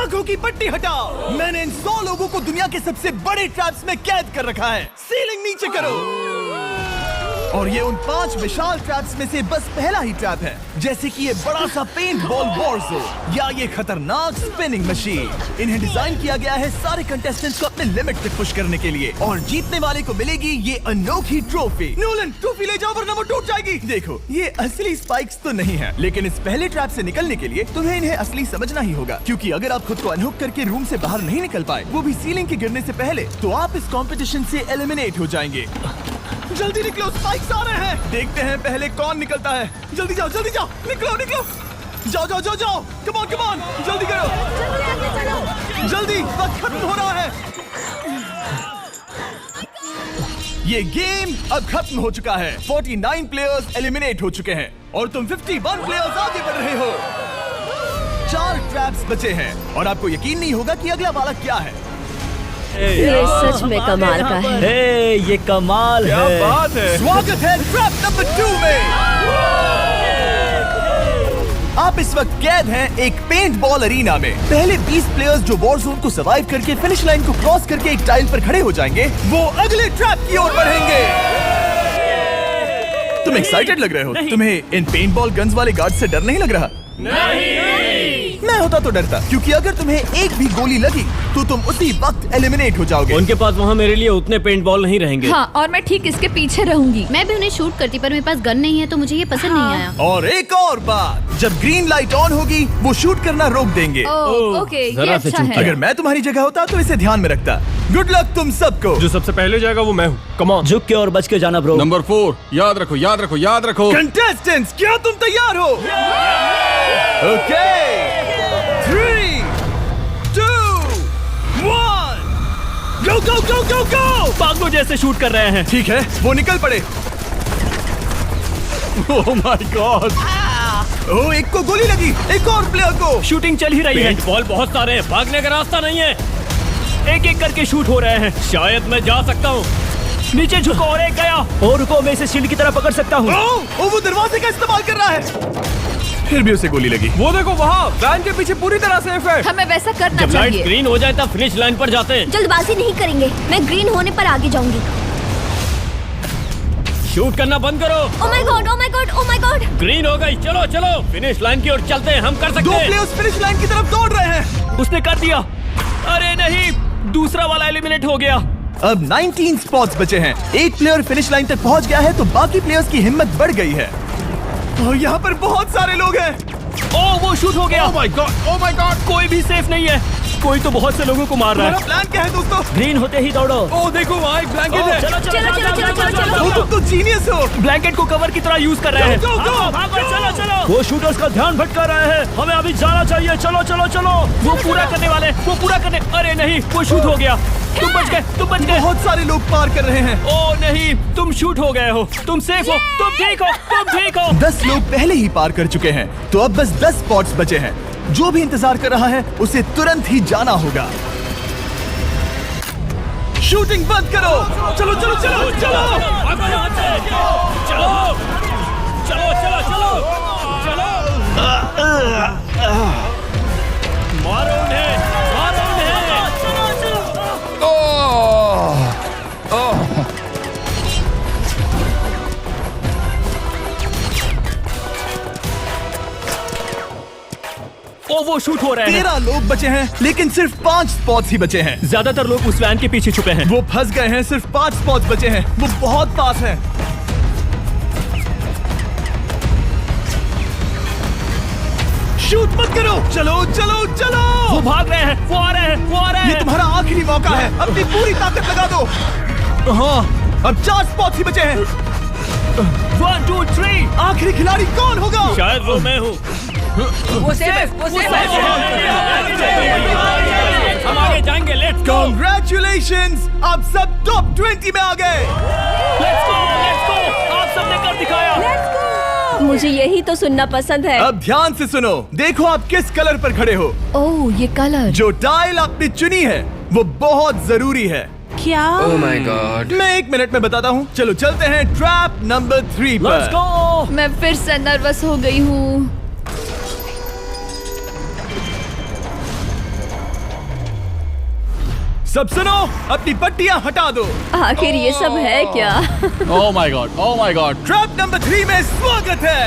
आंखों की पट्टी हटाओ। मैंने इन 100 लोगों को दुनिया के सबसे बड़े ट्रैप्स में कैद कर रखा है। सीलिंग नीचे करो। और ये उन 5 विशाल ट्रैप्स में से बस पहला ही ट्रैप है, जैसे कि ये बड़ा सा पेंट बॉल वॉरज़ोन या ये खतरनाक स्पिनिंग मशीन। इन्हें डिजाइन किया गया है सारे कंटेस्टेंट्स को अपने लिमिट तक पुश करने के लिए, और जीतने वाले को मिलेगी ये अनोखी ट्रॉफी। नोलन, ट्रॉफी ले जाओ वरना वो टूट जाएगी। देखो, ये असली स्पाइक्स तो नहीं है, लेकिन इस पहले ट्रैप से निकलने के लिए तुम्हें इन्हें असली समझना ही होगा, क्योंकि अगर आप खुद को अनहुक करके रूम से बाहर नहीं निकल पाए, वो भी सीलिंग के गिरने से पहले, तो आप इस कंपटीशन से एलिमिनेट हो जाएंगे। जल्दी निकलो, स्पाइक्स आ रहे हैं। देखते हैं पहले कौन निकलता है। जल्दी जाओ, निकलो। जाओ। कम ऑन, जल्दी करो। जल्दी, वक्त खत्म हो रहा है। ये गेम अब खत्म हो चुका है। 49 प्लेयर्स एलिमिनेट हो चुके हैं और तुम 51 प्लेयर्स आगे बढ़ रहे हो। 4 ट्रैप्स बचे हैं और आपको यकीन नहीं होगा कि अगला वाला क्या है। ये सच में कमाल का है। ये कमाल है। क्या बात है। स्वागत है ट्रैप नंबर 2 में। आप इस वक्त कैद हैं एक पेंट बॉल अरीना में। पहले 20 प्लेयर्स जो वॉर जोन को सर्वाइव करके फिनिश लाइन को क्रॉस करके एक टाइल पर खड़े हो जाएंगे, वो अगले ट्रैप की ओर बढ़ेंगे। तुम एक्साइटेड लग रहे हो। तुम्हें इन पेंट बॉल गन्स वाले गार्ड से डर नहीं लग रहा? मैं होता तो डरता, क्योंकि अगर तुम्हें एक भी गोली लगी तो तुम उसी वक्त एलिमिनेट हो जाओगे। उनके पास वहाँ मेरे लिए उतने पेंट बॉल नहीं रहेंगे। हाँ, और मैं ठीक इसके पीछे रहूंगी। मैं भी उन्हें शूट करती, पर मेरे पास गन नहीं है तो मुझे ये पसंद नहीं आया। और एक और बात, जब ग्रीन लाइट ऑन होगी वो शूट करना रोक देंगे। ओके, ये अच्छा है। अगर मैं तुम्हारी जगह होता तो इसे ध्यान में रखता। गुड लक तुम सबको। जो सबसे पहले जाएगा वो मैं हूँ। Come on. झुक के और बच के जाना ब्रो। नंबर 4, याद रखो। कंटेस्टेंट्स, क्या तुम तैयार हो? Okay, 3, 2, 1, go! पागलों जैसे शूट कर रहे हैं। ठीक है, वो निकल पड़े। ओह माय गॉड। ओह, एक को गोली लगी, एक और प्लेयर को। शूटिंग चल ही रही है। पेंट बॉल बहुत सारे हैं, भागने का रास्ता नहीं है। एक करके शूट हो रहे हैं। शायद मैं जा सकता हूँ। नीचे झुको और एक गया। और रुको, मैं इसे शील्ड की तरह पकड़ सकता हूँ। ओह, वो दरवाजे का इस्तेमाल कर रहा है। फिर भी उसे गोली लगी। वो देखो वहाँ, वैन के पीछे पूरी तरह सेफ है। हमें वैसा करना जब लाइट चाहिए। ग्रीन हो जाए तब फिनिश लाइन पर जाते हैं। जल्दबाजी नहीं करेंगे, मैं ग्रीन होने पर आगे जाऊंगी। शूट करना बंद करो। ओह माय गॉड। ग्रीन हो गई, चलो फिनिश लाइन की ओर चलते हैं, हम कर सकते 2 हैं। प्लेयर्स फिनिश लाइन की तरफ दौड़ रहे हैं। उसने कर दिया। अरे नहीं, दूसरा वाला एलिमिनेट हो गया। अब 19 स्पॉट्स बचे हैं। एक प्लेयर फिनिश लाइन तक पहुंच गया है तो बाकी प्लेयर्स की हिम्मत बढ़ गई है। और यहाँ पर बहुत सारे लोग हैं। ओह, वो शूट हो गया। ओह माय गॉड। कोई भी सेफ नहीं है। कोई तो बहुत से लोगों को मार रहा है। प्लान क्या है दोस्तों? ग्रीन होते ही दौड़ो। ओह देखो वहाँ एक ब्लैंकेट है। वो तुम तो जीनियस हो। ब्लैंकेट को कवर की तरह यूज कर रहे हैं। चलो। वो शूटर्स का ध्यान भटका रहे हैं। हमें अभी जाना चाहिए। चलो। वो पूरा करने। अरे नहीं, वो शूट हो गया। तुम बच गए। बहुत सारे लोग पार कर रहे हैं। ओह नहीं, तुम शूट हो गए हो। तुम सेफ हो। तुम ठीक हो। 10 लोग पहले ही पार कर चुके हैं, तो अब बस 10 स्पॉट्स बचे हैं। जो भी इंतजार कर रहा है उसे तुरंत ही जाना होगा। शूटिंग बंद करो। चलो। मारो उन्हें। ओ, वो शूट हो रहे हैं। 13 लोग बचे हैं, लेकिन सिर्फ 5 स्पॉट्स ही बचे हैं। ज्यादातर लोग उस वैन के पीछे छुपे हैं। वो फंस गए हैं। सिर्फ 5 स्पॉट्स बचे हैं। वो बहुत पास है। शूट मत करो। चलो। वो भाग रहे हैं। वो आ रहे हैं। ये तुम्हारा आखिरी मौका है। अपनी पूरी ताकत लगा दो। हाँ, अब 4 स्पॉट्स ही बचे हैं। 1, 2, 3। आखिरी खिलाड़ी कौन होगा? शायद वो मैं हूँ। वो सेफ हम आगे जाएंगे। Let's go. Congratulations! आप सब टॉप 20 में आ गए। Let's go. आप सबने कर दिखाया। मुझे यही तो सुनना पसंद है। अब ध्यान से सुनो। देखो आप किस कलर पर खड़े हो। ओह, ये कलर। जो टाइल आपने चुनी है वो बहुत जरूरी है। क्या? ओह माय गॉड। मैं 1 मिनट में बताता हूँ। चलो चलते हैं ट्रैप नंबर 3 पर। Let's go. मैं फिर से नर्वस हो गई हूँ। सब सुनो, अपनी पट्टियां हटा दो। आखिर ये सब है क्या? ओह माय गॉड। ट्रैप नंबर 3 में स्वागत है।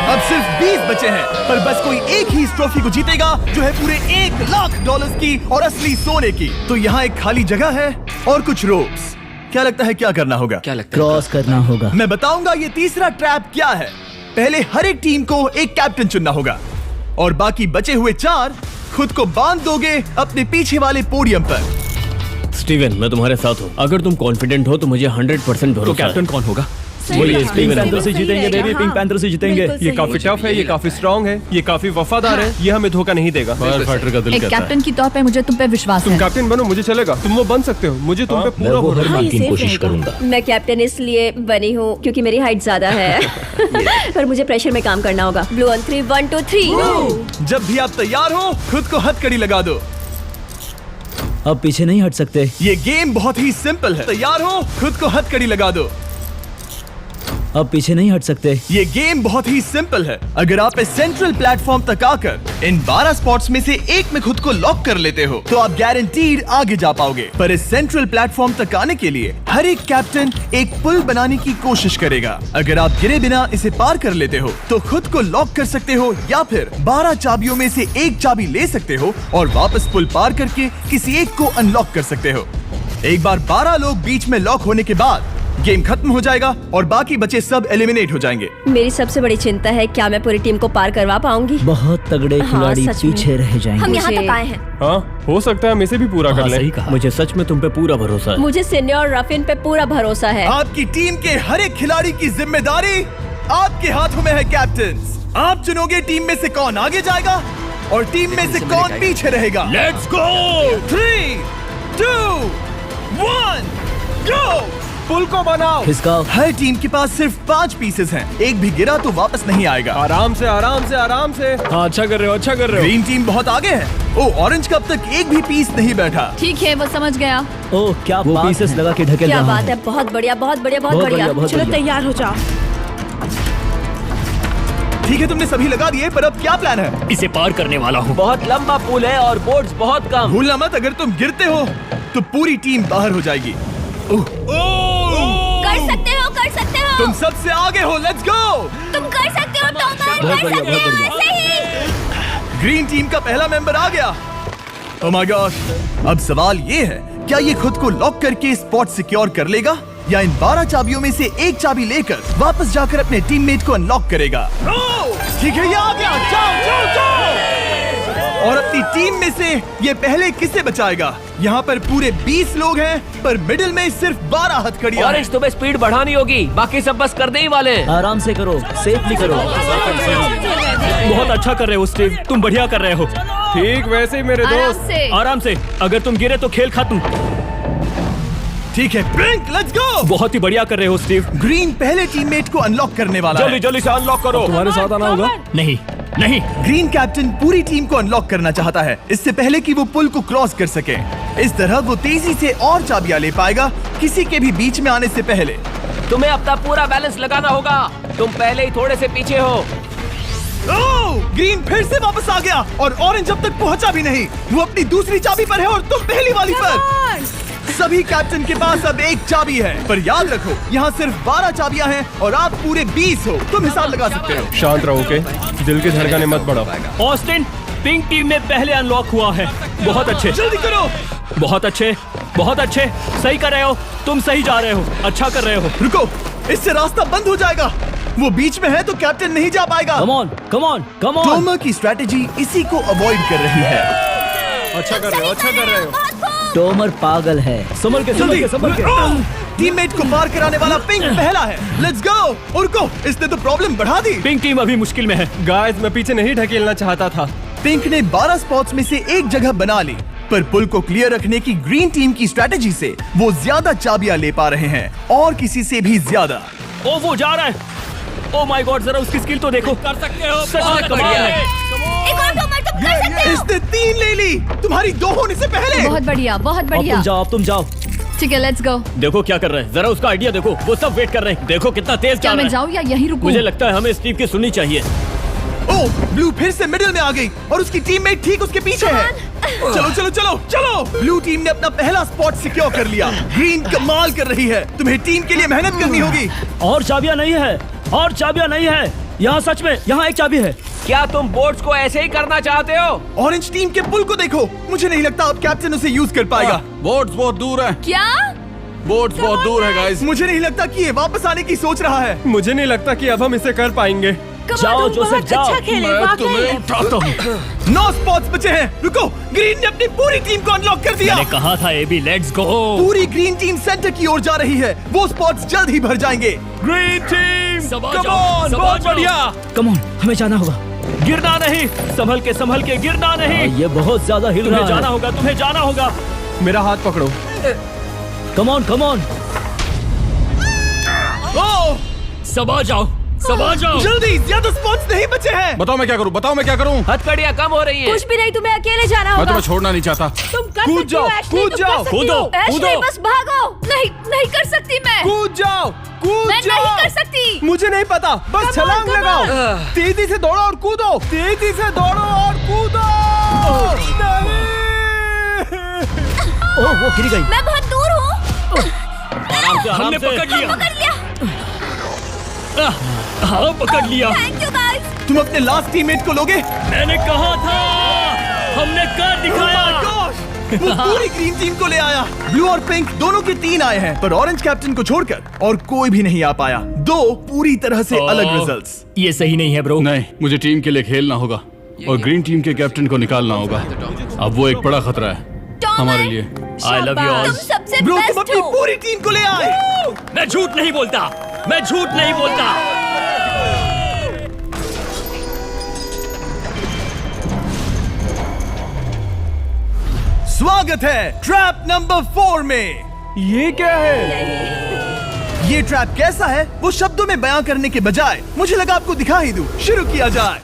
अब सिर्फ 20 बचे हैं, पर बस कोई एक ही इस ट्रॉफी को जीतेगा जो है पूरे $1,00,000 की और असली सोने की। तो यहाँ एक खाली जगह है और कुछ रोप्स। क्या लगता है क्या करना होगा? क्या लगता है? क्रॉस करना होगा। मैं बताऊंगा ये तीसरा ट्रैप क्या है। पहले हर एक टीम को एक कैप्टन चुनना होगा और बाकी बचे हुए 4 खुद को बांध दोगे अपने पीछे वाले पोडियम पर। स्टीवन, मैं तुम्हारे साथ हूँ। अगर तुम कॉन्फिडेंट हो तो मुझे 100% भरोसा तो है। कैप्टन कौन होगा? वही पिंक पैंथर से जीतेंगे बेबी, पिंक पैंथर से जीतेंगे। ये काफी टफ है, ये काफी स्ट्रांग है, ये काफी वफादार है, ये हमें धोखा नहीं देगा। फायर फाइटर का दिल एक कहता है। कैप्टन की तौर पे मुझे तुम पे विश्वास तुम है। कैप्टन बनो, मुझे चलेगा। तुम वो बन सकते हो, मुझे तुम पे पूरा भरोसा हाँ, है। ये की safe कोशिश रहेगा। करूंगा। मैं कैप्टन इसलिए बनी हूँ क्योंकि मेरी हाइट ज्यादा है। पर मुझे प्रेशर में काम करना होगा। Blue on 3, 1 2 3। जब भी आप तैयार हो खुद को हथकड़ी लगा दो। अब पीछे नहीं हट सकते। ये गेम बहुत ही सिंपल है। तैयार हो खुद को हथकड़ी लगा दो। अब पीछे नहीं हट सकते। ये गेम बहुत ही सिंपल है। अगर आप इस सेंट्रल प्लेटफॉर्म तक आकर इन 12 स्पॉट्स में से एक में खुद को लॉक कर लेते हो तो आप गारंटीड आगे जा पाओगे। पर इस सेंट्रल प्लेटफॉर्म तक आने के लिए हर एक कैप्टन एक पुल बनाने की कोशिश करेगा। अगर आप गिरे बिना इसे पार कर लेते हो तो खुद को लॉक कर सकते हो या फिर 12 चाबियों में से एक चाबी ले सकते हो और वापस पुल पार करके किसी एक को अनलॉक कर सकते हो। एक बार 12 लोग बीच में लॉक होने के बाद गेम खत्म हो जाएगा और बाकी बचे सब एलिमिनेट हो जाएंगे। मेरी सबसे बड़ी चिंता है क्या मैं पूरी टीम को पार करवा पाऊंगी। बहुत तगड़े हाँ, खिलाड़ी सच में। पीछे रह जाएंगे। हम यहाँ मुझे- तक आए हैं। हाँ, हो सकता है हम इसे भी पूरा कर लें। सही कहा। मुझे सच में तुम पे पूरा भरोसा है। मुझे सीनियर रफिन पे पूरा भरोसा है। आपकी टीम के हर एक खिलाड़ी की जिम्मेदारी आपके हाथों में है कैप्टन्स। आप चुनोगे टीम में से कौन आगे जाएगा और टीम में से कौन पीछे रहेगा। Let's go. 3 2 1 गो। पुल को बनाओ। खिसकाओ। हर टीम के पास सिर्फ 5 पीसेस हैं। एक भी गिरा तो वापस नहीं आएगा। आराम से, आराम से, आराम से। हाँ, अच्छा कर रहे हो, अच्छा कर रहे हो। ग्रीन टीम बहुत आगे है। ओ, ऑरेंज का अब तक एक भी पीस नहीं बैठा। ठीक है, वो समझ गया। ओह क्या वो पीसेस लगा के ढकेल क्या रहा बात है, बहुत बढ़िया, बहुत बढ़िया, बहुत बहुत बढ़िया। बढ़िया, बहुत चलो बढ़िया। तैयार हो जाओ। ठीक है, तुमने सभी लगा दिए, पर अब क्या प्लान है? इसे पार करने वाला हूँ। बहुत लंबा पुल है और बोर्ड्स बहुत कम। भूलना मत, अगर तुम गिरते हो तो पूरी टीम बाहर हो जाएगी। कर सकते हो, कर सकते हो। तुम सबसे आगे हो। Let's go. तुम कर सकते हो, टॉमर, बहुत कर बढ़िया, सकते बहुत हो। बढ़िया। ऐसे ही। ग्रीन टीम का पहला मेंबर आ गया। ओह माय गॉड। अब सवाल ये है, क्या ये खुद को लॉक करके स्पॉट सिक्योर कर लेगा या इन 12 चाबियों में से एक चाबी लेकर वापस जाकर अपने टीममेट को अनलॉक करेगा? ठीक है, ये आ गया। जाओ जाओ जाओ। और अपनी टीम में से ये पहले किसे बचाएगा? यहाँ पर पूरे 20 लोग हैं, पर मिडिल में सिर्फ 12 हथकड़ियां हैं। ऑरेंज, तुम्हें स्पीड बढ़ानी होगी, बाकी सब बस करने ही वाले हैं। आराम से करो, सेफली करो। बहुत अच्छा कर रहे हो स्टीव, तुम बढ़िया कर रहे हो। ठीक वैसे ही मेरे आराम दोस्त। से। आराम से, अगर तुम गिरे तो खेल खत्म। ठीक है, ब्रिंक, लेट्स गो। बहुत ही बढ़िया कर रहे हो स्टीव। ग्रीन पहले टीममेट को अनलॉक करने वाला है। जल्दी जल्दी से अनलॉक करो। तुम्हारे साथ आना होगा। नहीं नहीं, ग्रीन कैप्टन पूरी टीम को अनलॉक करना चाहता है, इससे पहले कि वो पुल को क्रॉस कर सके। इस तरह वो तेजी से और चाबियां ले पाएगा, किसी के भी बीच में आने से पहले। तुम्हें अपना पूरा बैलेंस लगाना होगा, तुम पहले ही थोड़े से पीछे हो। ओह, ग्रीन फिर से वापस आ गया और ऑरेंज अब तक पहुंचा भी नहीं। वो अपनी दूसरी चाबी पर है और तुम पहली वाली पर। सभी कैप्टन के पास अब एक चाबी है, पर याद रखो यहाँ सिर्फ 12 चाबियां हैं और आप पूरे 20 हो। तुम हिसाब लगा सकते हो। शांत रहो, ओके? दिल की धड़कनें मत बढ़ाओ। ऑस्टिन, पिंक टीम में पहले अनलॉक हुआ है। बहुत अच्छे, जल्दी करो। बहुत अच्छे, बहुत अच्छे। सही कर रहे हो, तुम सही जा रहे हो, अच्छा कर रहे हो। रुको, इससे रास्ता बंद हो जाएगा। वो बीच में है तो कैप्टन नहीं जा पाएगा। Come on, come on, come on. Tomer की स्ट्रेटेजी इसी को अवॉइड कर रही है। अच्छा कर रहे हो, अच्छा कर रहे हो। टोमर पागल है। संभल के, संभल के, संभल के। टीममेट को पार कराने वाला पिंक पहला है। Let's go. रुको, इसने तो प्रॉब्लम बढ़ा दी। पिंक टीम अभी मुश्किल में है। गाइस, मैं पीछे नहीं ढकेलना चाहता था। पिंक ने 12 स्पॉट्स में से एक जगह बना ली, पर पुल को क्लियर रखने की ग्रीन टीम की स्ट्रेटेजी से वो ज्यादा चाबियां ले पा रहे हैं और किसी से भी ज्यादा। ओ वो जा रहा है। ओ माय गॉड, जरा उसकी स्किल तो देखो। कर सकते हो, सच में कमाल है। एक और टॉमर, तुम कर सकते हो। इसने 3 ले ली, तुम्हारी 2 होने से पहले। बहुत बढ़िया, बहुत अब बढ़िया। तुम जाओ, अब तुम जाओ। ठीक है, लेट्स गो। देखो क्या कर रहे हैं, जरा उसका आइडिया देखो। वो सब वेट कर रहे हैं, देखो कितना तेज क्या चल मैं रहा है। जाऊँ या यहीं रुकूं? मुझे लगता है हमें स्टीव की सुननी चाहिए। ओ, ब्लू फिर से मिडिल में आ गई और उसकी टीममेट ठीक उसके पीछे है। चलो चलो चलो चलो। ब्लू टीम ने अपना पहला स्पॉट सिक्योर कर लिया। ग्रीन कमाल कर रही है। तुम्हें टीम के लिए मेहनत करनी होगी। और चाबियां नहीं है, और चाबियां नहीं है। यहाँ सच में यहाँ एक चाबी है। क्या तुम बोट्स को ऐसे ही करना चाहते हो? ऑरेंज टीम के पुल को देखो। मुझे नहीं लगता अब कैप्टन उसे यूज कर पाएगा। बोट्स बहुत दूर है। क्या? बोट्स बहुत दूर है गाइस। मुझे नहीं लगता कि ये वापस आने की सोच रहा है। मुझे नहीं लगता कि अब हम इसे कर पाएंगे। जाओ जोसेफ जाओ। मैं तुम्हें उठाता हूँ। 9 स्पॉट्स बचे हैं। रुको, ग्रीन ने अपनी पूरी टीम को अनलॉक कर दिया। मैंने कहा था एबी, लेट्स गो। पूरी ग्रीन टीम सेंटर की ओर जा रही है। वो स्पॉट्स जल्द ही भर जाएंगे। ग्रीन टीम सबा कम जाओ, ऑन, सबा बहुत जाओ। बढ़िया। कम ऑन, हमें जाना होगा। गिरना नहीं, संभल के गिरना नहीं। ये बहुत ज्यादा हिल रहा है। जाना होगा, तुम्हें जाना होगा। मेरा हाथ पकड़ो। कम ऑन कम ऑन। ओह, सबा जाओ, सबा जाओ। जल्दी, ज्यादा स्पॉट्स नहीं बचे हैं। बताओ मैं क्या करूँ, बताओ मैं क्या करूँ। हथकड़ियाँ कम हो रही हैं। कुछ भी नहीं, तुम्हें अकेले जाना मैं होगा। तुम्हें छोड़ना नहीं चाहता। तुम कर कूद सकती हो, जाओ, एशली, कूद तुम जाओ, कर सकती कूदो, हो। एशली, कूदो। बस भागो। नहीं, नहीं कर सकती मैं। कूद जाओ, कूद मैं जाओ। नहीं कर सकती। मुझे नहीं पता, बस Come on, छलांग come लगाओ। on। तेजी से दौड़ो और कूदो। तेजी से दौड़ो और कूदो। नहीं। ओह, वो गिर गई। मैं बहुत दूर हूँ। हमने पकड़ लिया। पकड़ लिया। हाँ, पकड़ लिया। Thank you guys. तुम अपने लास्ट टीममेट को लोगे? मैंने कहा था, हमने कर दिखाया। Oh my gosh! वो पूरी ग्रीन टीम को ले आया। ब्लू और पिंक दोनों के 3 आए हैं, पर ऑरेंज कैप्टन को छोड़कर और कोई भी नहीं आ पाया। 2 पूरी तरह से अलग रिजल्ट्स। ये सही नहीं है ब्रो। नहीं, मुझे टीम के लिए खेलना होगा और ग्रीन टीम के कैप्टन को निकालना होगा। अब वो एक बड़ा खतरा है हमारे लिए। I love you all. तुम सबसे ब्रो, तुम बेस्ट अपनी हो। पूरी टीम को ले आए। मैं झूठ नहीं बोलता, मैं झूठ नहीं बोलता। स्वागत है ट्रैप नंबर 4 में। ये क्या है? ये ट्रैप कैसा है वो शब्दों में बयां करने के बजाय मुझे लगा आपको दिखा ही दूं। शुरू किया जाए।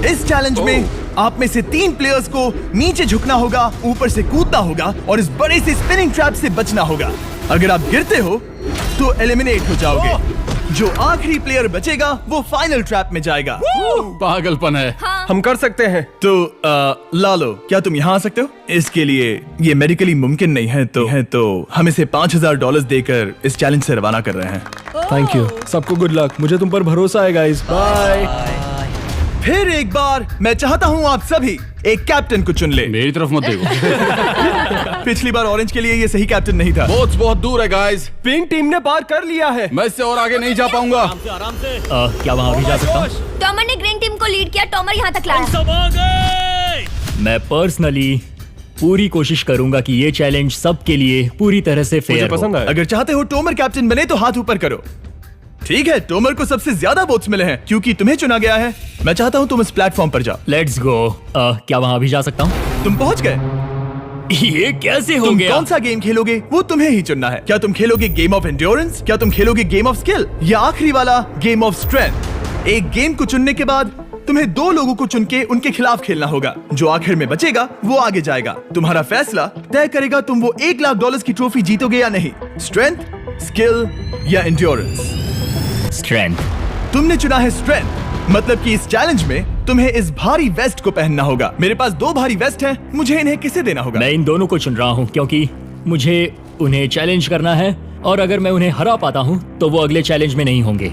इस चैलेंज में आप में से 3 प्लेयर्स को नीचे झुकना होगा, ऊपर से कूदना होगा और इस बड़े से स्पिनिंग ट्रैप से बचना होगा। अगर आप गिरते हो तो एलिमिनेट हो जाओगे। जो आखिरी प्लेयर बचेगा वो फाइनल ट्रैप में जाएगा। पागलपन है। हम कर सकते हैं। तो लालो, क्या तुम यहाँ आ सकते हो? इसके लिए ये मेडिकली मुमकिन नहीं है, तो हम इसे $5000 देकर इस चैलेंज से रवाना कर रहे हैं। Thank you. सबको गुड लक। मुझे तुम पर भरोसा है गाइस। बाय। फिर एक बार मैं चाहता हूँ आप सभी एक कैप्टन को चुन ले। मेरी तरफ मत देखो। पिछली बार ऑरेंज के लिए ये सही कैप्टन नहीं था। बोट्स बहुत दूर है गाइस। पिंक टीम ने पार कर लिया है। मैं इससे और आगे नहीं जा पाऊंगा। आराम से। क्या वहाँ भी जा सकता हूँ? टॉमर ने ग्रीन टीम को लीड किया। टॉमर यहाँ तक लाया। सब आ गए। मैं पर्सनली पूरी कोशिश करूंगा कि ये चैलेंज सबके लिए पूरी तरह से मुझे फेयर हो। पसंद आया। अगर चाहते हो टोमर कैप्टन बने तो हाथ ऊपर करो। ठीक है, टोमर को सबसे ज्यादा वोट्स मिले हैं क्योंकि तुम्हें चुना गया है। मैं चाहता हूँ तुम इस प्लेटफॉर्म पर जाओ। Let's go. क्या वहाँ भी जा सकता हूँ? तुम पहुँच गए। ये कैसे हो तुम गया? कौन सा गेम खेलोगे वो तुम्हें ही चुनना है। क्या तुम खेलोगे गेम ऑफ एंड्योरेंस, क्या तुम खेलोगे गेम ऑफ स्किल, या आखिरी वाला गेम ऑफ स्ट्रेंथ? एक गेम को चुनने के बाद तुम्हें 2 लोगों को चुन के उनके खिलाफ खेलना होगा। जो आखिर में बचेगा वो आगे जाएगा। तुम्हारा फैसला तय करेगा तुम वो $1,00,000 की ट्रॉफी जीतोगे या नहीं। स्ट्रेंथ, स्किल या एंड्योरेंस। स्ट्रेंथ। तुमने चुना है स्ट्रेंथ, मतलब कि इस चैलेंज में तुम्हें इस भारी वेस्ट को पहनना होगा। मेरे पास 2 भारी वेस्ट हैं, मुझे इन्हें किसे देना होगा? मैं इन दोनों को चुन रहा हूँ क्योंकि मुझे उन्हें चैलेंज करना है और अगर मैं उन्हें हरा पाता हूँ तो वो अगले चैलेंज में नहीं होंगे।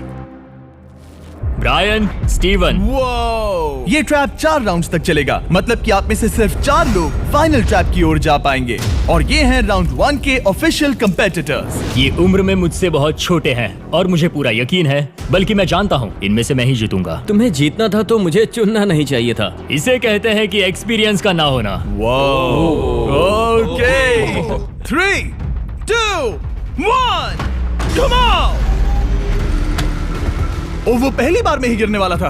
Brian, Steven. वो ये ट्रैप 4 राउंड्स तक चलेगा, मतलब कि आप में से सिर्फ 4 लोग फाइनल ट्रैप की ओर जा पाएंगे और ये हैं राउंड 1 के ऑफिशियल कंपेटिटर्स। ये उम्र में मुझसे बहुत छोटे हैं और मुझे पूरा यकीन है, बल्कि मैं जानता हूँ इनमें से मैं ही जीतूंगा। तुम्हें जीतना था तो मुझे चुनना नहीं चाहिए था। इसे कहते हैं कि एक्सपीरियंस का ना होना। Okay, 3, 2, 1, come on. ओ, वो पहली बार में ही गिरने वाला था।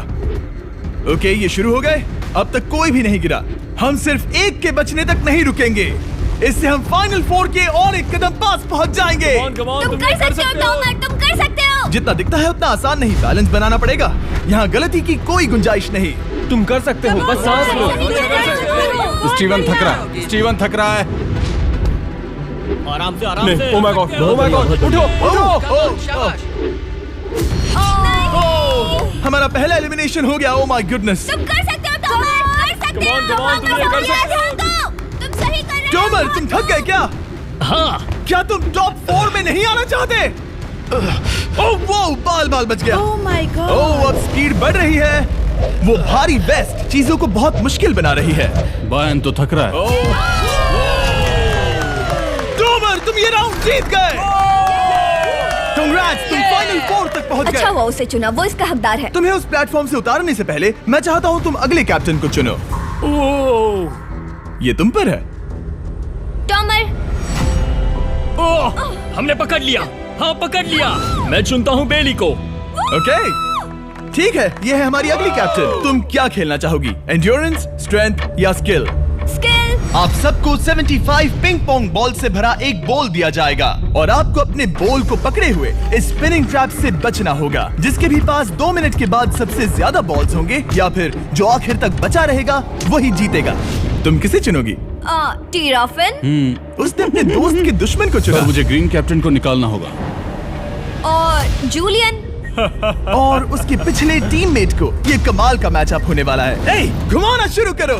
ओके, ये शुरू हो गए। अब तक कोई भी नहीं गिरा। हम सिर्फ एक के बचने तक नहीं रुकेंगे। इससे हम फाइनल 4 के और एक कदम पास पहुंच जाएंगे। तुम कर सकते हो टॉमर, तुम कर सकते हो। जितना दिखता है उतना आसान नहीं, बैलेंस बनाना पड़ेगा। यहाँ गलती की कोई गुंजाइश नहीं। तुम कर सकते हो, बस सांस लो। स्टीवन थक रहा है। स्टीवन थक रहा है। आराम से, आराम से। Oh my God, oh my God, उठो, उठो। हमारा पहला एलिमिनेशन हो गया। Oh my goodness. तुम कर सकते हो टॉमर, कर सकते कम ऑन तुम ये कर सकते हो। तुम सही कर रहे हो। टोमर, तुम थक गए क्या? हाँ, क्या तुम टॉप 4 में नहीं आना चाहते? ओह वो बाल बच गया। ओह माय गॉड। ओह अब स्पीड बढ़ रही है। वो भारी वेस्ट चीजों को बहुत मुश्किल बना रही है। बायन तो थक रहा है। टोमर, तुम ये राउंड जीत गए। कांग्रेट्स, तुम फाइनल 4 तक पहुंच अच्छा गए। हुआ उसे चुना, वो इसका हकदार है। तुम्हें उस प्लेटफॉर्म से उतारने से पहले मैं चाहता हूं तुम अगले कैप्टन को चुनो। ये तुम पर है। टॉमर, ओह, हमने पकड़ लिया। हाँ, पकड़ लिया। मैं चुनता हूँ बेली को। ओके, ठीक है, ये है हमारी अगली कैप्टन। तुम क्या खेलना चाहोगी, एंड्योरेंस, स्ट्रेंथ या स्किल? स्किल। आप सबको 75 पिंग पोंग बॉल से भरा एक बॉल दिया जाएगा और आपको अपने बॉल को पकड़े हुए इस स्पिनिंग ट्रैप से बचना होगा। जिसके भी पास 2 मिनट के बाद सबसे ज्यादा बॉल्स होंगे या फिर जो आखिर तक बचा रहेगा वही जीतेगा। तुम किसे चुनोगी? टीराफिन उसने अपने दोस्त के दुश्मन को पर चुना मुझे ग्रीन कैप्टन को निकालना होगा। और जूलियन। और उसके पिछले टीममेट को। ये कमाल का मैचअप होने वाला है। ए, घुमाना शुरू करो।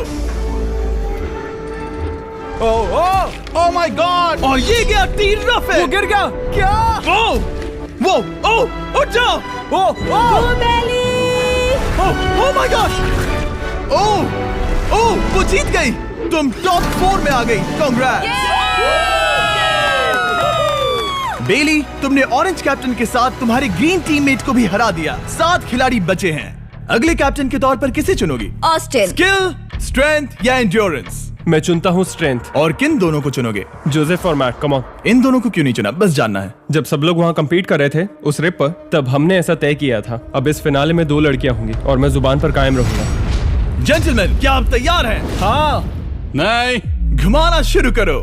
ओह माय गॉड! और ये गया टीराफिन। वो गिर गया। क्या? वो उठ जाओ। ओह माय गॉड! ओह वो जीत गई। तुम टॉप 4 में आ गई। कांग्रेट्स। बेली, तुमने ऑरेंज कैप्टन के साथ तुम्हारे ग्रीन टीममेट को भी हरा दिया। 7 खिलाड़ी बचे हैं। अगले कैप्टन के तौर पर किसे चुनोगी? ऑस्टिन। स्किल, स्ट्रेंथ या एंड्योरेंस? मैं चुनता हूँ स्ट्रेंथ। और किन दोनों को चुनोगे? जोसेफ और मैट, कम ऑन। इन दोनों को क्यों नहीं चुना, बस जानना है। जब सब लोग वहाँ कम्पीट कर रहे थे उस रिप पर, तब हमने ऐसा तय किया था। अब इस फिनाले में 2 लड़कियां होंगी और मैं जुबान पर कायम रहूंगा। जेंटलमैन, क्या आप तैयार हैं? हाँ। नहीं, घुमाना शुरू करो।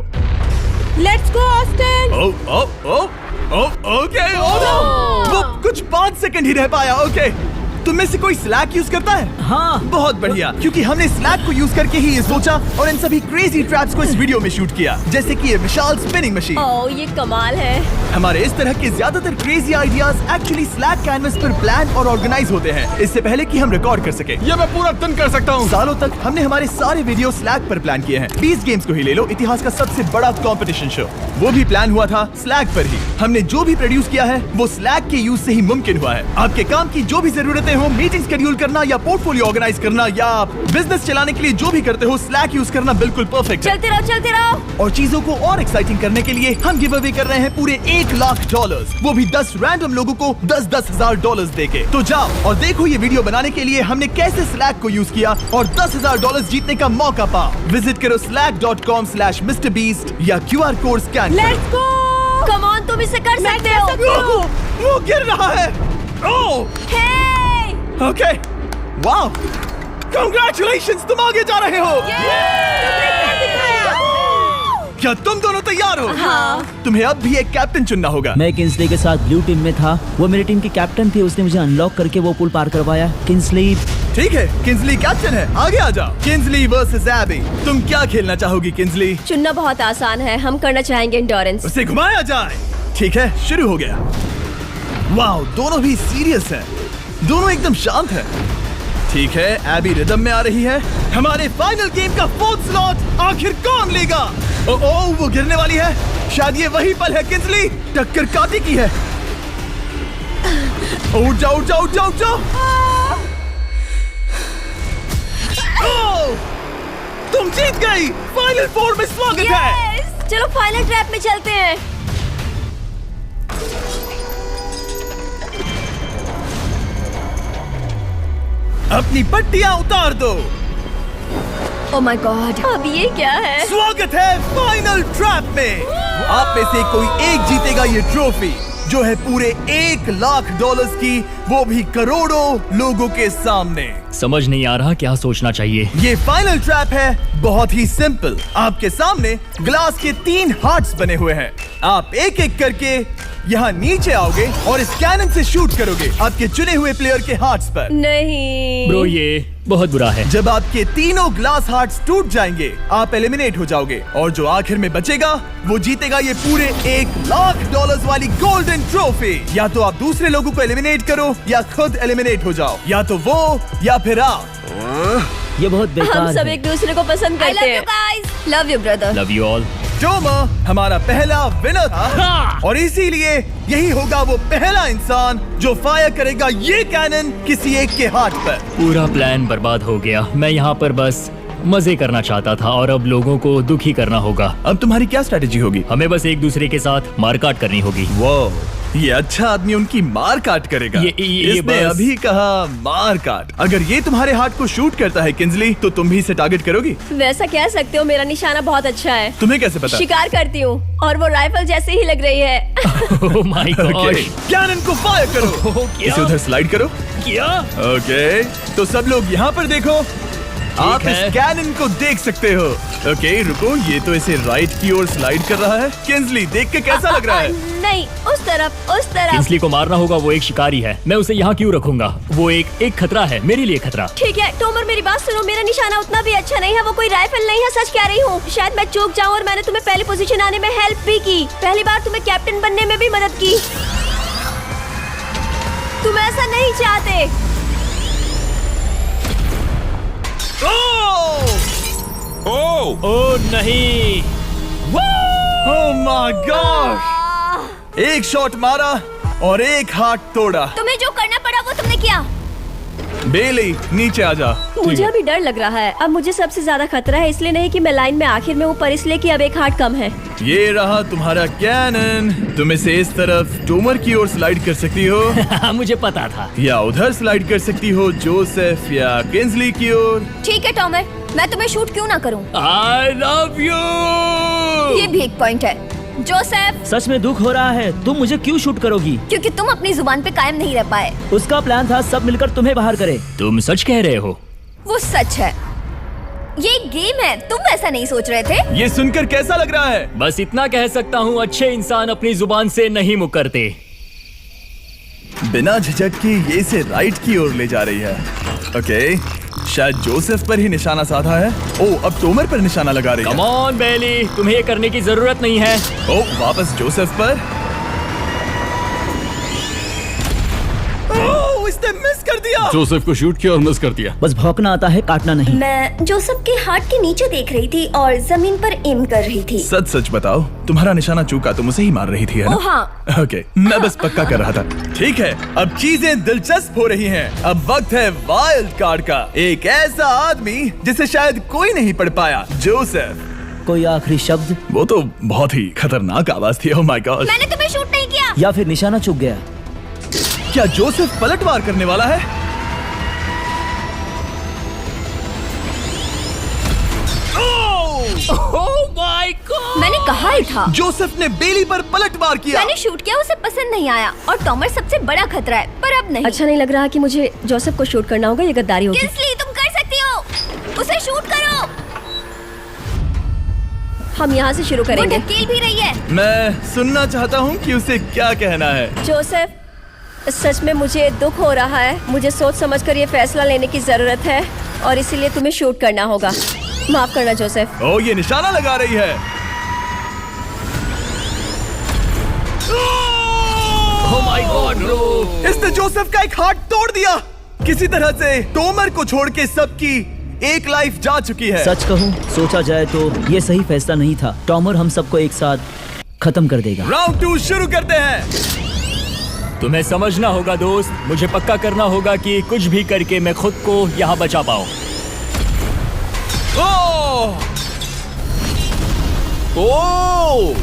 Let's go Austin. ओके। वो कुछ 5 सेकंड ही रह पाया। ओके, तुम में से कोई स्लैक यूज करता है? हाँ। बहुत बढ़िया, क्योंकि हमने स्लैक को यूज करके ही ये सोचा और इन सभी क्रेजी ट्रैप्स को इस वीडियो में शूट किया, जैसे कि ये विशाल स्पिनिंग मशीन। ओह ये कमाल है। हमारे इस तरह के ज्यादातर crazy ideas actually slack canvas पर प्लान और ऑर्गेनाइज होते हैं, इससे पहले कि हम रिकॉर्ड कर सके। ये मैं पूरा दिन कर सकता हूँ। सालों तक हमने हमारे सारे वीडियो स्लैक पर प्लान किए हैं। 20 गेम्स को ही ले लो, इतिहास का सबसे बड़ा कंपटीशन शो, वो भी प्लान हुआ था स्लैक पर ही। हमने जो भी प्रोड्यूस किया है वो स्लैक के यूज से ही मुमकिन हुआ है। आपके काम की जो भी जरूरतें हो, मीटिंग शेड्यूल करना या पोर्टफोलियो ऑर्गेनाइज करना या आप बिजनेस चलाने के लिए जो भी करते हो, स्लैक यूज करना बिल्कुल परफेक्ट है। चलते रहो। और चीजों को और एक्साइटिंग करने के लिए हम गिव अवे कर रहे हैं पूरे $1,00,000, वो भी 10 रैंडम लोगों को $10,000 देके। तो जाओ और देखो ये वीडियो बनाने के लिए हमने कैसे स्लैक को यूज किया और $10,000 जीतने का मौका पाओ। विजिट करो slack.com/MrBeast या QR कोड स्कैन करो। Let's go. कम ऑन, तुम इसे कर सकते हो। वो गिर रहा है। ओह ओके, वाओ, कांग्रेचुलेशंस, तुम आगे जा रहे हो। क्या तुम दोनों तैयार हो? हाँ। तुम्हें अब भी एक कैप्टन चुनना होगा। मैं किंग्सली के साथ ब्लू टीम में था। वो मेरी टीम की कैप्टन थी, उसने मुझे अनलॉक करके वो पुल पार करवाया। किंग्सली। ठीक है, किंग्सली कैप्टन है, आगे आ जाओ। किंग्सली वर्सेस एबी, तुम क्या खेलना चाहोगी किंग्सली? चुनना बहुत आसान है, हम करना चाहेंगे एंड्योरेंस। उसे घुमाया जाए। ठीक है, शुरू हो गया। वाओ, दोनों भी सीरियस हैं, दोनों एकदम शांत हैं। ठीक है, एबी रिदम में आ रही है। हमारे फाइनल गेम का 4th स्लॉट आखिर कौन लेगा? ओह वो गिरने वाली है। शायद ये वही पल है किंग्सली, टक्कर काटी की है। उठ जाओ उठ जाओ उठ जाओ उठ जाओ। तुम जीत गई। फाइनल 4 में स्वागत है। चलो फाइनल ट्रैप में चलते हैं। अपनी पट्टियां उतार दो। ओह माय गॉड, अब ये क्या है? स्वागत है फाइनल ट्रैप में। आप में से कोई एक जीतेगा ये ट्रॉफी, जो है पूरे $1,00,000 की, वो भी करोड़ों लोगों के सामने। समझ नहीं आ रहा क्या सोचना चाहिए। ये फाइनल ट्रैप है, बहुत ही सिंपल। आपके सामने ग्लास के 3 हार्ट्स बने हुए हैं। आप एक एक करके यहाँ नीचे आओगे और इस कैनन से शूट करोगे आपके चुने हुए प्लेयर के हार्ट्स पर। नहीं ब्रो, ये बहुत बुरा है। जब आपके तीनों ग्लास हार्ट्स टूट जाएंगे, आप एलिमिनेट हो जाओगे और जो आखिर में बचेगा वो जीतेगा ये पूरे $1,00,000 वाली गोल्डन ट्रॉफी। या तो आप दूसरे लोगों को एलिमिनेट करो या खुद एलिमिनेट हो जाओ, या तो वो या फिर आप। ये बहुत हम बेकार सब है। एक दूसरे को पसंद I करते love you हैं। guys. Love you brother. Love you all. Tomer हमारा पहला विनर था और इसीलिए यही होगा वो पहला इंसान जो फायर करेगा ये कैनन किसी एक के हाथ पर। पूरा प्लान बर्बाद हो गया। मैं यहाँ पर बस मजे करना चाहता था और अब लोगों को दुखी करना होगा। अब तुम्हारी क्या स्ट्रेटेजी होगी? हमें बस एक दूसरे के साथ मारकाट करनी होगी। वो ये अच्छा आदमी उनकी मार काट करेगा। ये इसने बस- अभी कहा मार काट। अगर ये तुम्हारे हार्ट को शूट करता है किंजली, तो तुम भी इसे टारगेट करोगी? वैसा कह सकते हो, मेरा निशाना बहुत अच्छा है। तुम्हें कैसे पता? शिकार करती हूँ और वो राइफल जैसे ही लग रही है। ओह माय गॉड। कैनन को फायर करो। इसे उधर स्लाइड करो। क्या? ओके, तो सब लोग यहाँ पर देखो। आप है। इस कैनन को देख सकते हो। ओके, रुको, ये तो इसे राइट की ओर स्लाइड कर रहा है। किंजली, देख के कैसा लग रहा है? नहीं, उस तरफ, उस तरफ। किंसली को मारना होगा, वो एक शिकारी है। मैं उसे यहाँ क्यों रखूंगा? वो एक खतरा है, मेरे लिए खतरा। ठीक है टोमर, मेरी बात सुनो। मेरा निशाना उतना भी अच्छा नहीं है, वो कोई राइफल नहीं है, सच कह रही हूँ। शायद मैं चूक जाऊँ और मैंने तुम्हें पहली पोजीशन आने में हेल्प भी की। पहली बार तुम्हें कैप्टन बनने में भी मदद की। तुम ऐसा नहीं चाहते। ओह नहीं। ओह माय गॉड! एक शॉट मारा और एक हाथ तोड़ा। तुम्हें जो करना पड़ा वो तुमने किया। बेली, नीचे आ जा। मुझे अभी डर लग रहा है। अब मुझे सबसे ज्यादा खतरा है, इसलिए नहीं कि मैं लाइन में आखिर में हूँ, पर इसलिए कि अब एक हार्ट कम है। ये रहा तुम्हारा कैनन। तुम इसे इस तरफ टोमर की ओर स्लाइड कर सकती हो मुझे पता था। या उधर स्लाइड कर सकती हो जोसेफ या किंजली की ओर। ठीक है टोमर, मैं तुम्हें शूट क्यों ना करूं? I love you. ये भी एक पॉइंट है। जोसेफ, सच में दुख हो रहा है। तुम मुझे क्यों शूट करोगी? क्योंकि तुम अपनी जुबान पे कायम नहीं रह पाए। उसका प्लान था सब मिलकर तुम्हें बाहर करे। तुम सच कह रहे हो? वो सच है। ये एक गेम है, तुम ऐसा नहीं सोच रहे थे? ये सुनकर कैसा लग रहा है? बस इतना कह सकता हूँ, अच्छे इंसान अपनी जुबान से नहीं मुकरते। बिना झिझक की ये इसे राइट की ओर ले जा रही है। ओके, शायद जोसेफ पर ही निशाना साधा है। ओह, अब टोमर पर निशाना लगा रही है। कम ऑन बेली, तुम्हें ये करने की जरूरत नहीं है। ओह, वापस जोसेफ पर। ओह, इसने मिस कर दिया। जोसेफ को शूट किया और मिस कर दिया। बस भौंकना आता है, काटना नहीं। मैं जोसेफ के हार्ट के नीचे देख रही थी और जमीन पर एम कर रही थी। सच सच बताओ, तुम्हारा निशाना चूका, तुम उसे ही मार रही थी, है ना? ओह हाँ। ओके, मैं बस पक्का कर रहा था। ठीक है, अब चीजें दिलचस्प हो रही हैं। अब वक्त है वाइल्ड कार्ड का। एक ऐसा आदमी जिसे शायद कोई नहीं पढ़ पाया, जोसेफ। कोई आखिरी शब्द? वो तो बहुत ही खतरनाक आवाज थी। ओह माय गॉड! मैंने तुम्हें शूट नहीं किया। या फिर निशाना चूक गया? क्या जोसेफ पलटवार करने वाला है? ओह माय गॉड! मैंने कहा ही था। जोसेफ ने बेली पर पलटवार किया। मैंने शूट किया, उसे पसंद नहीं आया और टॉमर सबसे बड़ा खतरा है, पर अब नहीं। अच्छा नहीं लग रहा कि मुझे जोसेफ को शूट करना होगा, ये गद्दारी होगी। किंसली, तुम कर सकती हो, उसे शूट करो। हम यहाँ से शुरू करेंगे। वो ढकेल भी रही है। मैं सुनना चाहता हूँ कि उसे क्या कहना है। जोसेफ, सच में मुझे दुख हो रहा है। मुझे सोच समझकर ये फैसला लेने की जरूरत है और इसीलिए तुम्हें शूट करना होगा। माफ करना जोसेफ। ओह, ये निशाना लगा रही है। ओह माय गॉड ब्रो! इसने जोसेफ का एक हाथ तोड़ दिया। किसी तरह से टोमर को छोड़ के सबकी एक लाइफ जा चुकी है। सच कहूँ, सोचा जाए तो ये सही फैसला नहीं था। टॉमर हम सबको एक साथ खत्म कर देगा। राउंड 2 शुरू करते हैं। तुम्हें समझना होगा दोस्त, मुझे पक्का करना होगा कि कुछ भी करके मैं खुद को यहाँ बचा पाऊँ। ओह! ओह!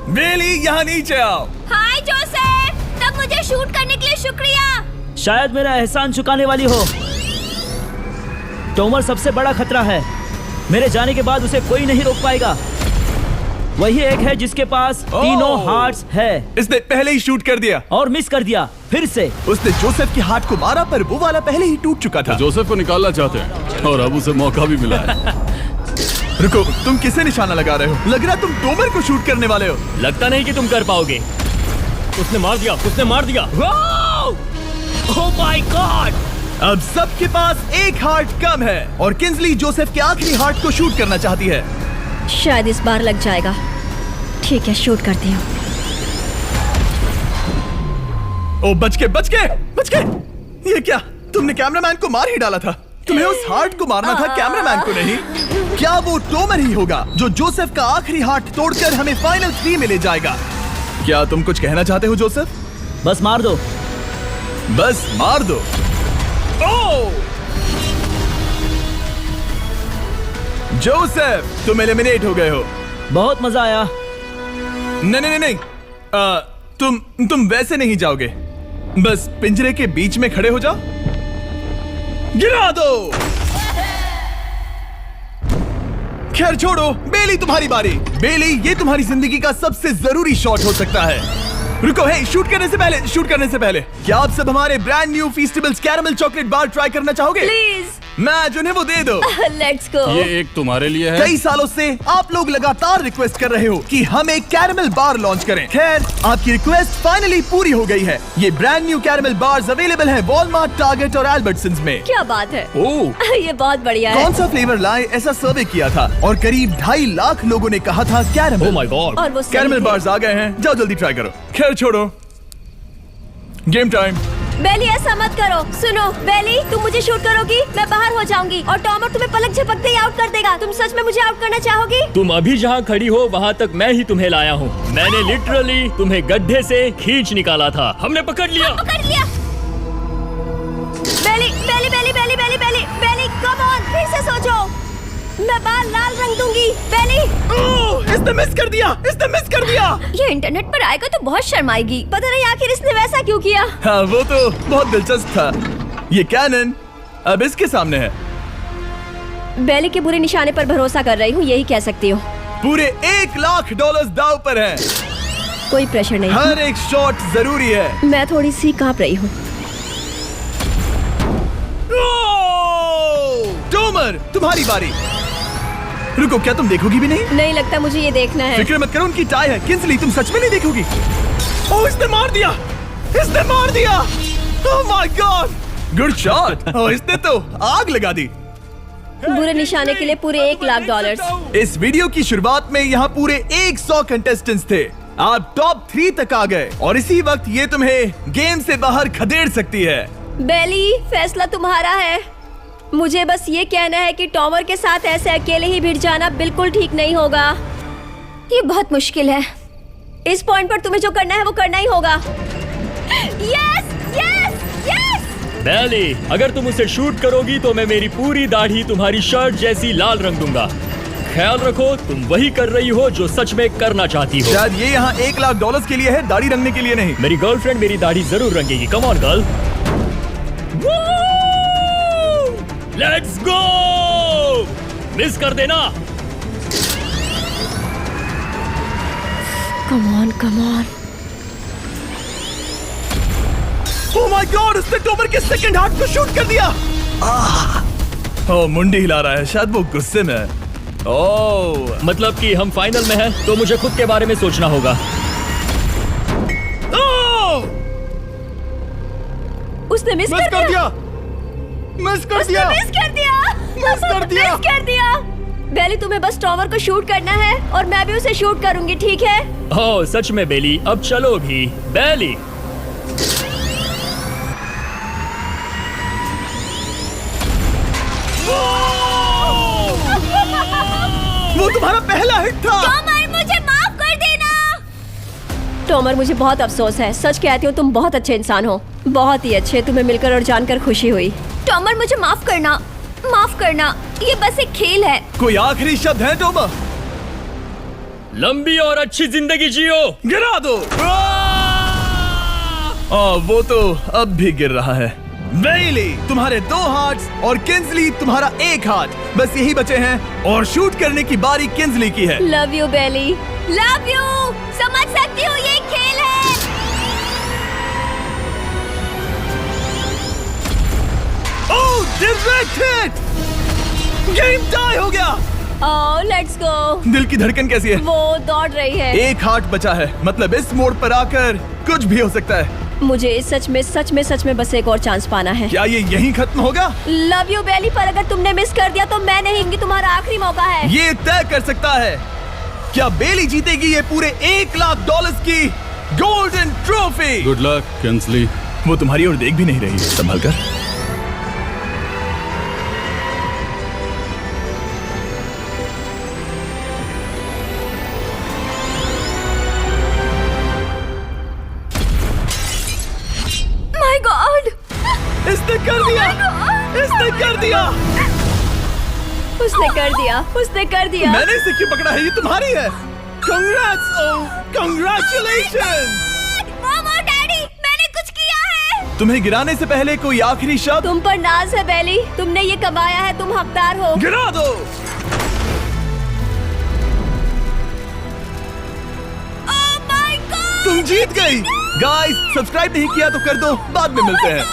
बेली, यहाँ नीचे आओ। हाय जोसेफ, तब मुझे शूट करने के लिए शुक्रिया। शायद मेरा एहसान चुकाने वाली हो। टोमर सबसे बड़ा खतरा है। मेरे जाने के बाद उसे कोई नहीं रोक पाएगा। वही एक है जिसके पास तीनों हार्ट्स है। इसने पहले ही शूट कर दिया और मिस कर दिया फिर से। उसने जोसेफ के हाथ को मारा, पर वो वाला पहले ही टूट चुका था। जोसेफ को निकालना चाहते हैं और अब उसे मौका भी मिला है। रुको, तुम किसे निशाना लगा रहे हो? लग रहा तुम टोमर को शूट करने वाले हो। लगता नहीं कि तुम कर पाओगे। उसने मार दिया, उसने मार दिया। Oh my God! अब सबके पास एक हार्ट कम है और किंजली जोसेफ के आखिरी हार्ट को शूट करना चाहती है। शायद इस बार लग जाएगा। ठीक है, शूट करती हूँ। ओ, बच के! ये क्या? तुमने कैमरामैन को मार ही डाला था। तुम्हें उस हार्ट को मारना था, कैमरामैन को नहीं। क्या वो टोमर ही होगा जो जोसेफ का आखिरी हार्ट तोड़कर हमें फाइनल 3 में ले जाएगा? क्या तुम कुछ कहना चाहते हो जोसेफ? बस मार दो। बस मार दो। ओह! जोसेफ, तुम एलिमिनेट हो गए हो। बहुत मजा आया। नहीं नहीं नहीं, तुम वैसे नहीं जाओगे। बस पिंजरे के बीच में खड़े हो जाओ। गिरा दो। खैर छोड़ो, बेली तुम्हारी बारी। बेली, ये तुम्हारी जिंदगी का सबसे जरूरी शॉट हो सकता है। रुको, हे, शूट करने से पहले क्या आप सब हमारे brand new Feastables caramel chocolate bar try करना चाहोगे? प्लीज। मैं उन्हें वो दे दो। Let's go. ये एक तुम्हारे लिए है। कई सालों से आप लोग लगातार रिक्वेस्ट कर रहे हो कि हम एक कैरमल बार लॉन्च करें। खैर, आपकी रिक्वेस्ट फाइनली पूरी हो गई है। ये brand new caramel bars available है वॉलमार्ट, टारगेट और अल्बर्टसन्स में। क्या बात है। ओह, ये बहुत बढ़िया है। कौन सा फ्लेवर लाए, ऐसा सर्वे किया था और करीब 2.5 लाख लोगों ने कहा था कैरमल। Oh my God. और वो सही कैरमल थे। बार्स आ गए हैं, जाओ जल्दी ट्राई करो। खैर छोड़ो, गेम टाइम। बेली, ऐसा मत करो। सुनो बेली, तुम मुझे शूट करोगी, मैं बाहर हो जाऊंगी और टॉमर तुम्हें पलक झपकते ही आउट कर देगा। तुम सच में मुझे आउट करना चाहोगी? तुम अभी जहाँ खड़ी हो वहाँ तक मैं ही तुम्हें लाया हूँ। मैंने लिटरली तुम्हें गड्ढे से खींच निकाला था। हमने पकड़ लिया। पकड़ लिया। बेली बेली बेली बेली बेली बेली बेली, कम ऑन, फिर से सोचो। मैं बाल लाल रंग दूंगी। बेली, इसने मिस कर दिया। ये इंटरनेट पर आएगा तो बहुत शर्माएगी। पता नहीं आखिर इसने वैसा क्यों किया। हाँ, वो तो बहुत दिलचस्प था। ये कैनन अब इसके सामने है। बेली के बुरे निशाने पर भरोसा कर रही हूँ, यही कह सकती हो। पूरे $1 लाख दाव पर है। कोई प्रेशर नहीं। हर एक शॉट जरूरी है। मैं थोड़ी सी कांप रही हूँ। टोमर, तुम्हारी बारी। रुको, क्या तुम देखोगी भी नहीं? नहीं लगता मुझे ये देखना है। फिक्र मत करो, उनकी टाई है। किंसली, तुम सच में नहीं देखोगी? ओह, इसने मार दिया। Oh my God, good shot. Oh, इसने तो आग लगा दी। बुरे निशाने के लिए पूरे $1 लाख। इस वीडियो की शुरुआत में यहाँ पूरे 100 कंटेस्टेंट्स थे। आप टॉप 3 तक आ गए और इसी वक्त ये तुम्हें गेम से बाहर खदेड़ सकती है। बेली, फैसला तुम्हारा है। मुझे बस ये कहना है कि टॉमर के साथ ऐसे अकेले ही भिड़ जाना बिल्कुल ठीक नहीं होगा। ये बहुत मुश्किल है। इस पॉइंट पर तुम्हें जो करना है वो करना ही होगा। Yes yes yes. बेली, अगर तुम उसे शूट करोगी तो मैं मेरी पूरी दाढ़ी तुम्हारी शर्ट जैसी लाल रंग दूंगा। ख्याल रखो, तुम वही कर रही हो जो सच में करना चाहती हो। शायद ये यहाँ $1 लाख के लिए है, दाढ़ी रंगने के लिए नहीं। मेरी गर्लफ्रेंड मेरी दाढ़ी जरूर रंगेगी। Come on girl, let's go. Miss कर देना। Come on come on. Oh my God, उसने टोमर के सेकंड हार्ट को शूट कर दिया। ओह, मुंडी हिला रहा है, शायद वो गुस्से में है। ओह, मतलब कि हम फाइनल में हैं, तो मुझे खुद के बारे में सोचना होगा। उसने मिस कर दिया। मिस कर दिया। बेली, तुम्हें बस टॉमर को शूट करना है और मैं भी उसे शूट करूंगी, ठीक है? ओह सच में बेली, अब चलो भी। बेली, वो तुम्हारा पहला हिट था। टॉमर, मुझे माफ कर देना। टॉमर, मुझे बहुत अफसोस है। सच कहती हूँ, तुम बहुत अच्छे इंसान हो, बहुत ही अच्छे। तुम्हें मिलकर और जानकर खुशी हुई। टॉमर, मुझे माफ करना, माफ करना। ये बस एक खेल है। कोई आखिरी शब्द है टोमर? लंबी और अच्छी जिंदगी जियो। गिरा दो। वो तो अब भी गिर रहा है। बेली, तुम्हारे 2 हार्ट्स और किंसली तुम्हारा 1 हार्ट। बस यही बचे हैं और शूट करने की बारी किंसली की है। Love you Bailey, love you. समझ सकती हूँ, ये एक खेल है। Oh, direct hit. Game tie हो गया। Oh, let's go. दिल की धड़कन कैसी है? वो दौड़ रही है। 1 हार्ट बचा है, मतलब इस मोड़ पर आकर कुछ भी हो सकता है। मुझे सच में बस एक और चांस पाना है। क्या ये यहीं खत्म होगा? लव यू बेली, पर अगर तुमने मिस कर दिया तो मैं नहीं, तुम्हारा आखिरी मौका है। ये तय कर सकता है क्या बेली जीतेगी ये पूरे $1 लाख की golden trophy. Good luck Kinsley. वो तुम्हारी ओर देख भी नहीं रही, संभल कर। इसने कर दिया, इसने कर दिया। उसने कर दिया, उसने कर दिया। मैंने इसे क्यों पकड़ा है? ये तुम्हारी है। Congrats, congratulations। मॉम और डैडी, मैंने कुछ किया है। तुम्हें गिराने से पहले कोई आखिरी शब्द? तुम पर नाज है बेली, तुमने ये कमाया है, तुम हकदार हो। गिरा दो। Oh my God! तुम जीत गई। गाइस, सब्सक्राइब नहीं किया तो कर दो, बाद में मिलते हैं।